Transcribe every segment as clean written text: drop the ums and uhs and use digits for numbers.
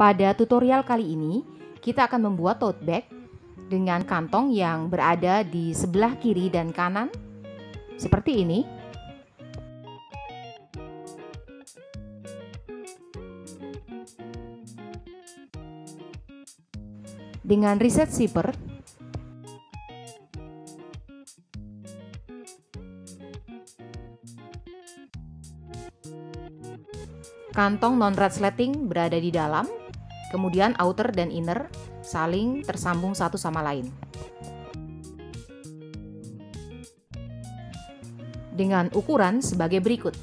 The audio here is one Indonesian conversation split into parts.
Pada tutorial kali ini, kita akan membuat tote bag dengan kantong yang berada di sebelah kiri dan kanan, seperti ini. Dengan reset zipper, kantong non-resleting berada di dalam. Kemudian outer dan inner saling tersambung satu sama lain. Dengan ukuran sebagai berikut.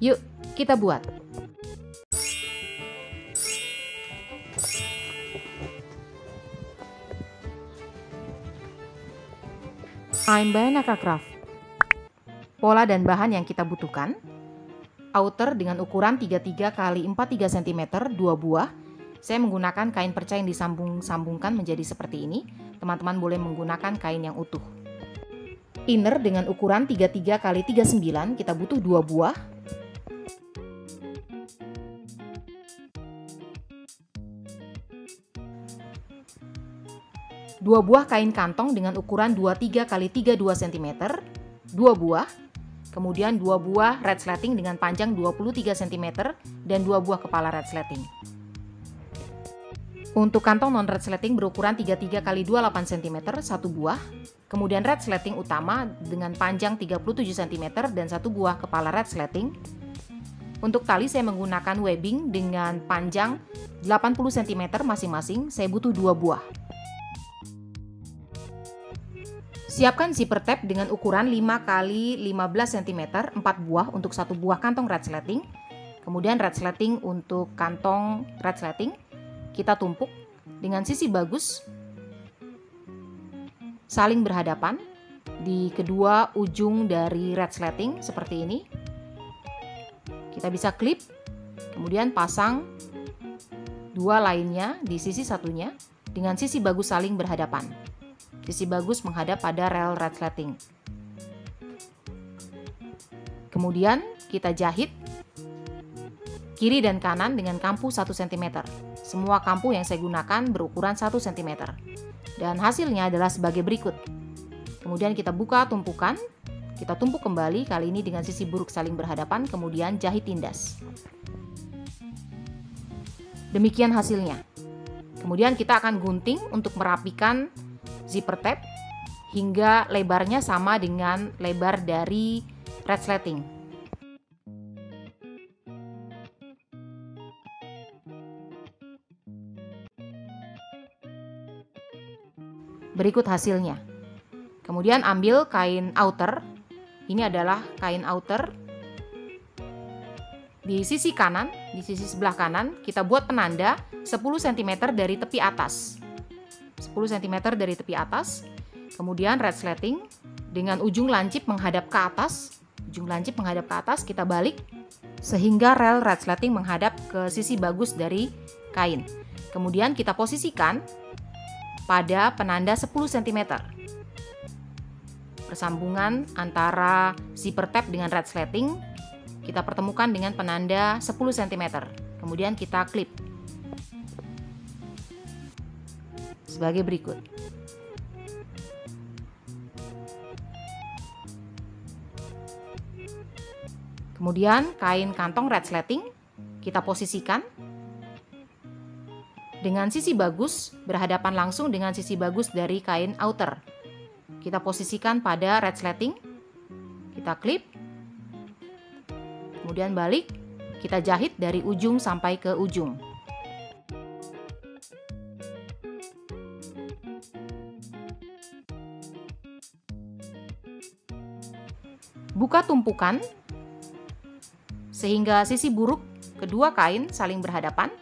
Yuk, kita buat. I'm Bayanaka Craft. Pola dan bahan yang kita butuhkan: outer dengan ukuran 33 x 43 cm 2 buah. Saya menggunakan kain perca yang disambung-sambungkan menjadi seperti ini. Teman-teman boleh menggunakan kain yang utuh. Inner dengan ukuran 33 x 39, kita butuh 2 buah. Dua buah kain kantong dengan ukuran 23 x 32 cm 2 buah. Kemudian 2 buah resleting dengan panjang 23 cm dan 2 buah kepala resleting. Untuk kantong non resleting berukuran 33 x 28 cm 1 buah. Kemudian resleting utama dengan panjang 37 cm dan 1 buah kepala resleting. Untuk tali saya menggunakan webbing dengan panjang 80 cm masing-masing. Saya butuh 2 buah. Siapkan zipper tab dengan ukuran 5 x 15 cm 4 buah untuk 1 buah kantong resleting. Kemudian resleting untuk kantong resleting kita tumpuk dengan sisi bagus saling berhadapan di kedua ujung dari resleting seperti ini. Kita bisa klip, kemudian pasang dua lainnya di sisi satunya dengan sisi bagus saling berhadapan. Sisi bagus menghadap pada rel resleting. Kemudian kita jahit kiri dan kanan dengan kampu 1 cm. Semua kampu yang saya gunakan berukuran 1 cm. Dan hasilnya adalah sebagai berikut. Kemudian kita buka tumpukan, kita tumpuk kembali, kali ini dengan sisi buruk saling berhadapan, kemudian jahit tindas. Demikian hasilnya. Kemudian kita akan gunting untuk merapikan zipper tab hingga lebarnya sama dengan lebar dari resleting. Berikut hasilnya. Kemudian ambil kain outer. Ini adalah kain outer. Di sisi kanan, di sisi sebelah kanan, kita buat penanda 10 cm dari tepi atas. 10 cm dari tepi atas. Kemudian resleting dengan ujung lancip menghadap ke atas. Ujung lancip menghadap ke atas, kita balik sehingga rel resleting menghadap ke sisi bagus dari kain. Kemudian kita posisikan pada penanda 10 cm. Persambungan antara zipper tab dengan resleting kita pertemukan dengan penanda 10 cm. Kemudian kita klip sebagai berikut. Kemudian kain kantong resleting kita posisikan dengan sisi bagus berhadapan langsung dengan sisi bagus dari kain outer. Kita posisikan pada resleting, kita klip, kemudian balik, kita jahit dari ujung sampai ke ujung. Buka tumpukan sehingga sisi buruk kedua kain saling berhadapan.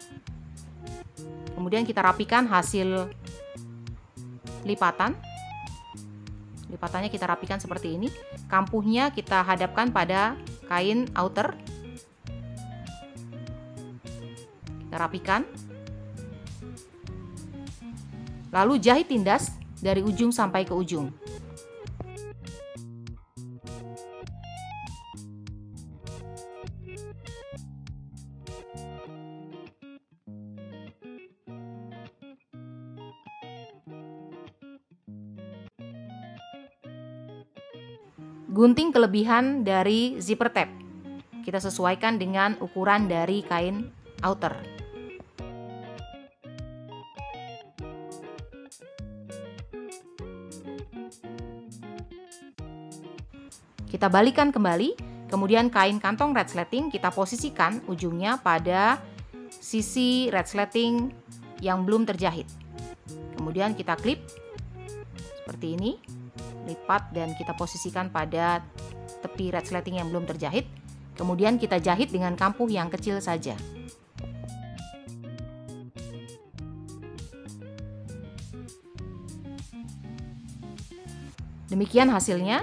Kemudian kita rapikan hasil lipatan. Lipatannya kita rapikan seperti ini. Kampuhnya kita hadapkan pada kain outer. Kita rapikan. Lalu jahit tindas dari ujung sampai ke ujung. gunting kelebihan dari zipper tab. Kita sesuaikan dengan ukuran dari kain outer. Kita balikan kembali, kemudian kain kantong resleting kita posisikan ujungnya pada sisi resleting yang belum terjahit. Kemudian kita klip seperti ini, lipat dan kita posisikan pada tepi resleting yang belum terjahit. Kemudian kita jahit dengan kampuh yang kecil saja. Demikian hasilnya.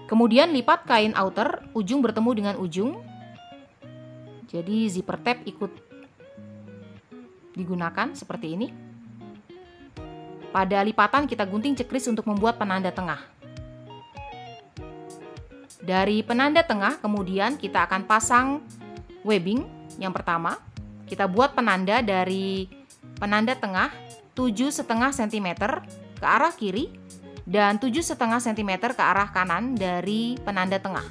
Kemudian lipat kain outer, ujung bertemu dengan ujung. Jadi zipper tab ikut digunakan seperti ini. Pada lipatan kita gunting cekris untuk membuat penanda tengah. Dari penanda tengah kemudian kita akan pasang webbing. Yang pertama, kita buat penanda dari penanda tengah 7,5 cm ke arah kiri dan 7,5 cm ke arah kanan dari penanda tengah.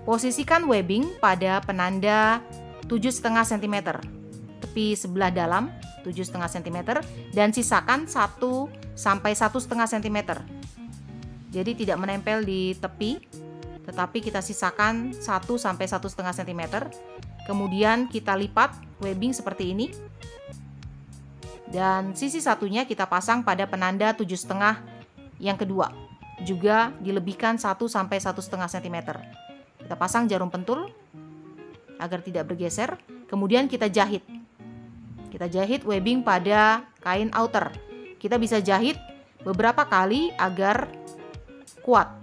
Posisikan webbing pada penanda 7,5 cm, tepi sebelah dalam 7,5 cm, dan sisakan 1 sampai 1,5 cm. Jadi tidak menempel di tepi, tetapi kita sisakan 1 sampai 1,5 cm. Kemudian kita lipat webbing seperti ini. Dan sisi satunya kita pasang pada penanda 7,5 yang kedua. Juga dilebihkan 1 sampai 1,5 cm. Kita pasang jarum pentul agar tidak bergeser. Kemudian kita jahit. Kita jahit webbing pada kain outer. Kita bisa jahit beberapa kali agar kuat.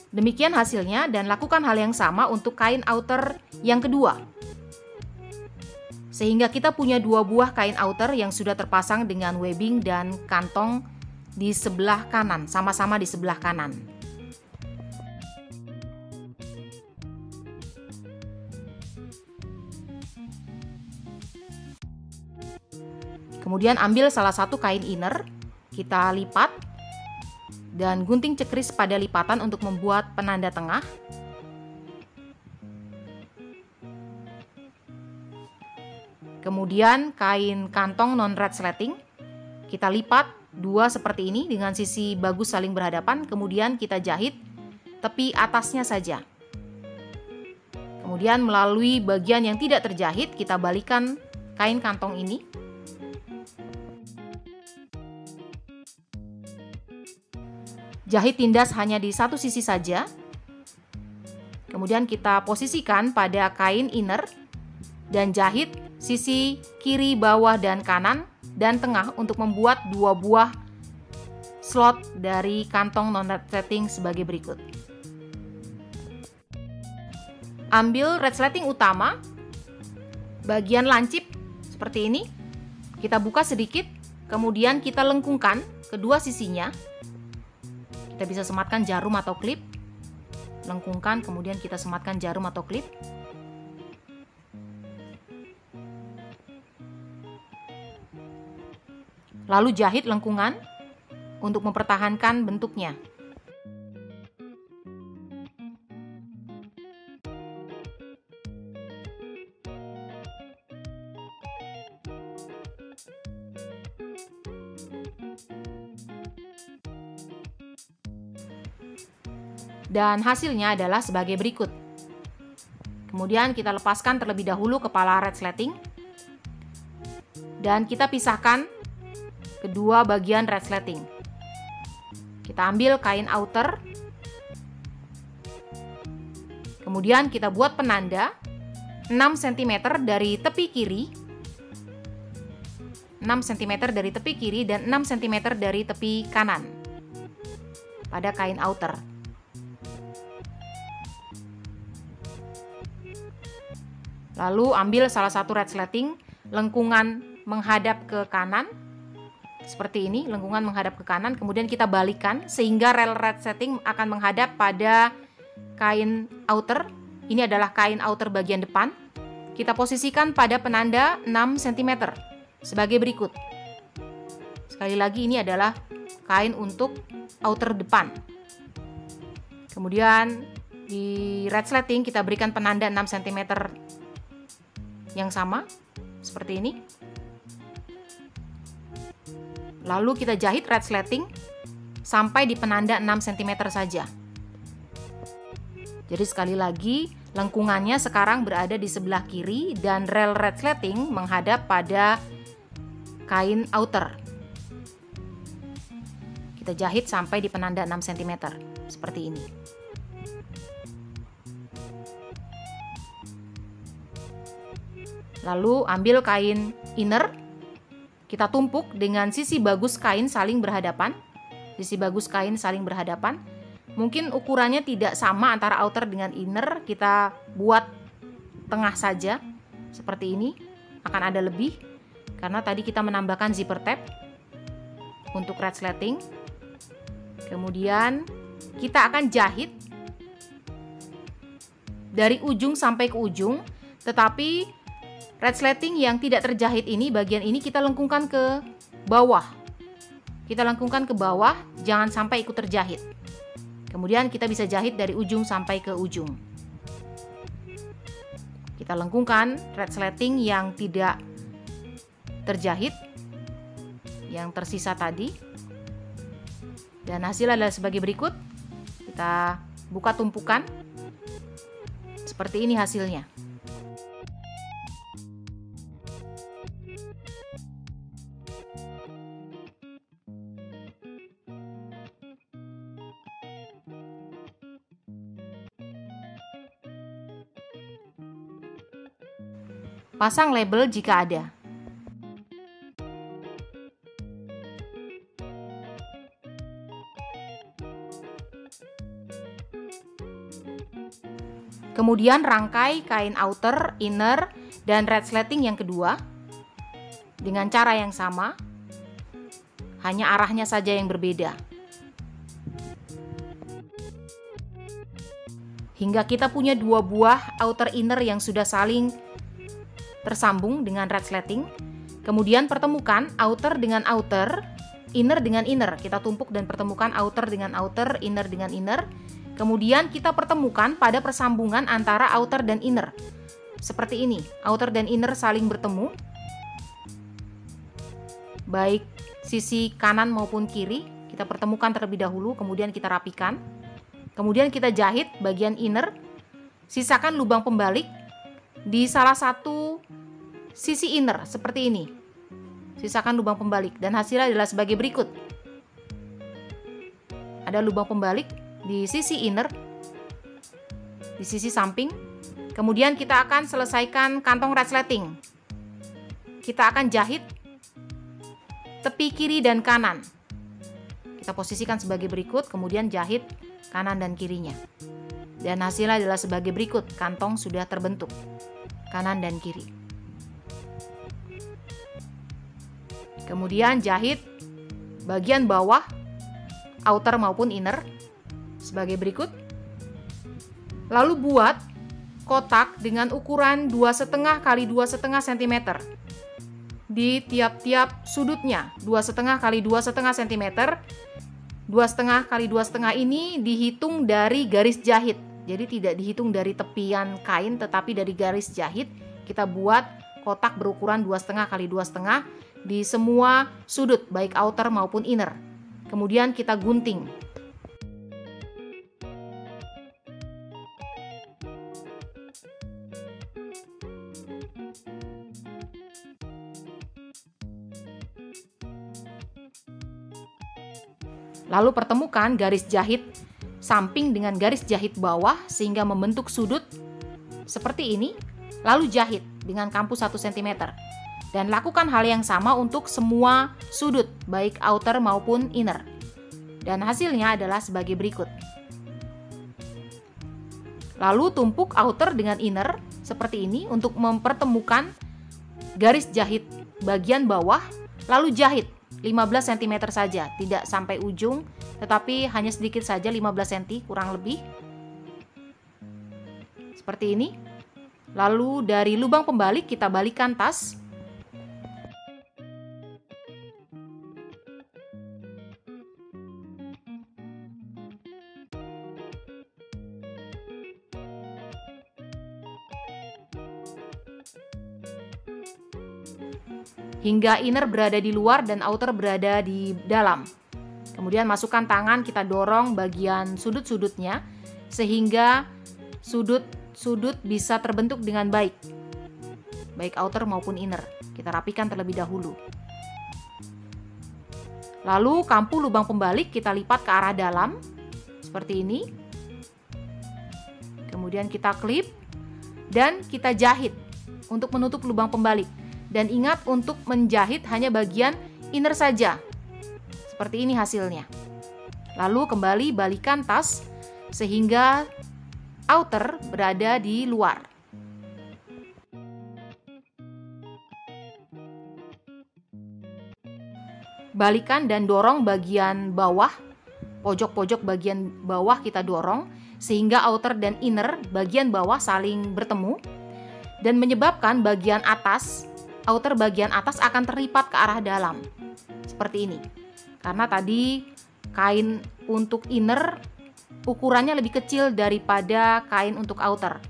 Demikian hasilnya dan lakukan hal yang sama untuk kain outer yang kedua. Sehingga kita punya 2 buah kain outer yang sudah terpasang dengan webbing dan kantong di sebelah kanan, sama-sama di sebelah kanan. Kemudian ambil salah satu kain inner, kita lipat dan gunting cekris pada lipatan untuk membuat penanda tengah. Kemudian kain kantong non-resleting kita lipat 2 seperti ini dengan sisi bagus saling berhadapan, kemudian kita jahit tepi atasnya saja. Kemudian melalui bagian yang tidak terjahit kita balikan kain kantong ini. Jahit tindas hanya di satu sisi saja. Kemudian kita posisikan pada kain inner dan jahit sisi kiri, bawah, dan kanan dan tengah untuk membuat 2 buah slot dari kantong non-resleting sebagai berikut. Ambil resleting utama, bagian lancip seperti ini. Kita buka sedikit, kemudian kita lengkungkan kedua sisinya. Kita bisa sematkan jarum atau klip. Lengkungkan, kemudian kita sematkan jarum atau klip. Lalu jahit lengkungan untuk mempertahankan bentuknya. Dan hasilnya adalah sebagai berikut. Kemudian kita lepaskan terlebih dahulu kepala resleting dan kita pisahkan kedua bagian resleting. Kita ambil kain outer, kemudian kita buat penanda 6 cm dari tepi kiri, 6 cm dari tepi kiri dan 6 cm dari tepi kanan pada kain outer. Lalu ambil salah satu resleting, lengkungan menghadap ke kanan, seperti ini, lengkungan menghadap ke kanan, kemudian kita balikan sehingga rel resleting akan menghadap pada kain outer. Ini adalah kain outer bagian depan. Kita posisikan pada penanda 6 cm sebagai berikut. Sekali lagi, ini adalah kain untuk outer depan. Kemudian di resleting kita berikan penanda 6 cm yang sama, seperti ini. Lalu kita jahit resleting sampai di penanda 6 cm saja. Jadi sekali lagi, lengkungannya sekarang berada di sebelah kiri dan rel resleting menghadap pada kain outer. Kita jahit sampai di penanda 6 cm, seperti ini. Lalu ambil kain inner, kita tumpuk dengan sisi bagus kain saling berhadapan. Sisi bagus kain saling berhadapan. Mungkin ukurannya tidak sama antara outer dengan inner, kita buat tengah saja, seperti ini. Akan ada lebih, karena tadi kita menambahkan zipper tab untuk resleting. Kemudian kita akan jahit dari ujung sampai ke ujung, tetapi resleting yang tidak terjahit ini, bagian ini kita lengkungkan ke bawah. Kita lengkungkan ke bawah, jangan sampai ikut terjahit. Kemudian kita bisa jahit dari ujung sampai ke ujung. Kita lengkungkan resleting yang tidak terjahit, yang tersisa tadi. Dan hasil adalah sebagai berikut. Kita buka tumpukan. Seperti ini hasilnya. Pasang label jika ada. Kemudian rangkai kain outer, inner, dan resleting yang kedua dengan cara yang sama, hanya arahnya saja yang berbeda. Hingga kita punya dua buah outer inner yang sudah saling tersambung dengan resleting. Kemudian pertemukan outer dengan outer, inner dengan inner. Kita tumpuk dan pertemukan outer dengan outer, inner dengan inner. Kemudian kita pertemukan pada persambungan antara outer dan inner. Seperti ini, outer dan inner saling bertemu. Baik sisi kanan maupun kiri, kita pertemukan terlebih dahulu, kemudian kita rapikan. Kemudian kita jahit bagian inner. Sisakan lubang pembalik di salah satu sisi inner, seperti ini. Sisakan lubang pembalik dan hasilnya adalah sebagai berikut. Ada lubang pembalik di sisi inner, di sisi samping. Kemudian kita akan selesaikan kantong resleting. Kita akan jahit tepi kiri dan kanan. Kita posisikan sebagai berikut, kemudian jahit kanan dan kirinya. Dan hasilnya adalah sebagai berikut. Kantong sudah terbentuk, kanan dan kiri. Kemudian jahit bagian bawah, outer maupun inner, sebagai berikut. Lalu buat kotak dengan ukuran 2,5 x 2,5 cm. Di tiap-tiap sudutnya, 2,5 x 2,5 cm. 2,5 x 2,5 ini dihitung dari garis jahit. Jadi tidak dihitung dari tepian kain, tetapi dari garis jahit. Kita buat kotak berukuran 2,5 x 2,5 di semua sudut, baik outer maupun inner. Kemudian kita gunting. Lalu pertemukan garis jahit samping dengan garis jahit bawah sehingga membentuk sudut seperti ini. Lalu jahit dengan kampu 1 cm. Dan lakukan hal yang sama untuk semua sudut, baik outer maupun inner. Dan hasilnya adalah sebagai berikut. Lalu tumpuk outer dengan inner seperti ini untuk mempertemukan garis jahit bagian bawah, lalu jahit 15 cm saja, tidak sampai ujung, tetapi hanya sedikit saja, 15 cm kurang lebih. Seperti ini. Lalu dari lubang pembalik kita balikkan tas. Hingga inner berada di luar dan outer berada di dalam. Kemudian masukkan tangan, kita dorong bagian sudut-sudutnya sehingga sudut-sudut bisa terbentuk dengan baik, baik outer maupun inner. Kita rapikan terlebih dahulu. Lalu kampu lubang pembalik kita lipat ke arah dalam seperti ini. Kemudian kita klip dan kita jahit untuk menutup lubang pembalik. Dan ingat untuk menjahit hanya bagian inner saja. Seperti ini hasilnya. Lalu kembali balikan tas sehingga outer berada di luar. Balikan dan dorong bagian bawah, pojok-pojok bagian bawah kita dorong sehingga outer dan inner bagian bawah saling bertemu dan menyebabkan bagian atas, outer bagian atas akan terlipat ke arah dalam. Seperti ini. Karena tadi kain untuk inner ukurannya lebih kecil daripada kain untuk outer.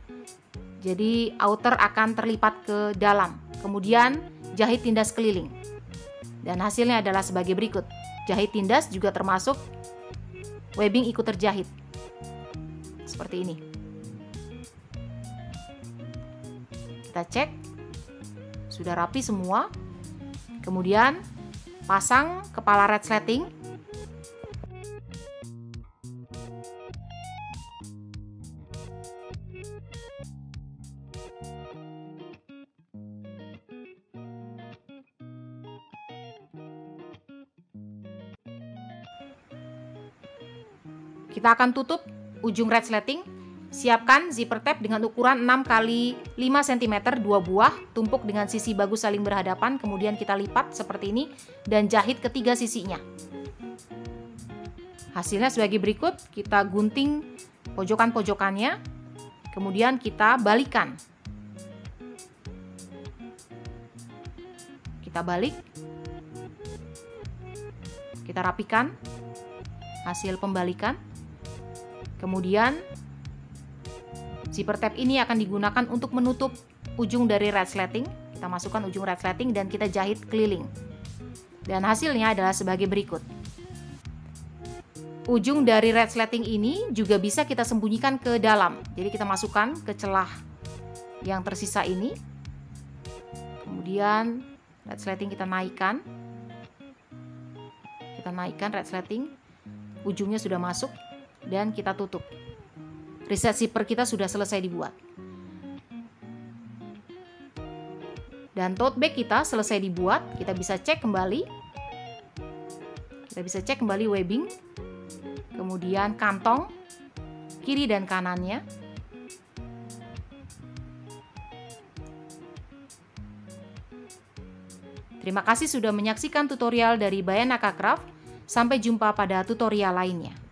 Jadi outer akan terlipat ke dalam. Kemudian jahit tindas keliling. Dan hasilnya adalah sebagai berikut. Jahit tindas juga termasuk webbing ikut terjahit. Seperti ini. Kita cek. Sudah rapi semua. Kemudian pasang kepala resleting. Kita akan tutup ujung resleting. Siapkan zipper tab dengan ukuran 6 x 5 cm 2 buah, tumpuk dengan sisi bagus saling berhadapan, kemudian kita lipat seperti ini dan jahit ketiga sisinya. Hasilnya sebagai berikut, kita gunting pojokan-pojokannya, kemudian kita balikan. Kita balik. Kita rapikan hasil pembalikan. Kemudian zipper tab ini akan digunakan untuk menutup ujung dari resleting. Kita masukkan ujung resleting dan kita jahit keliling. Dan hasilnya adalah sebagai berikut. Ujung dari resleting ini juga bisa kita sembunyikan ke dalam. Jadi kita masukkan ke celah yang tersisa ini. Kemudian resleting kita naikkan. Kita naikkan resleting. Ujungnya sudah masuk dan kita tutup. Reset zipper kita sudah selesai dibuat. Dan tote bag kita selesai dibuat. Kita bisa cek kembali. Kita bisa cek kembali webbing. Kemudian kantong kiri dan kanannya. Terima kasih sudah menyaksikan tutorial dari Bayanaka Craft. Sampai jumpa pada tutorial lainnya.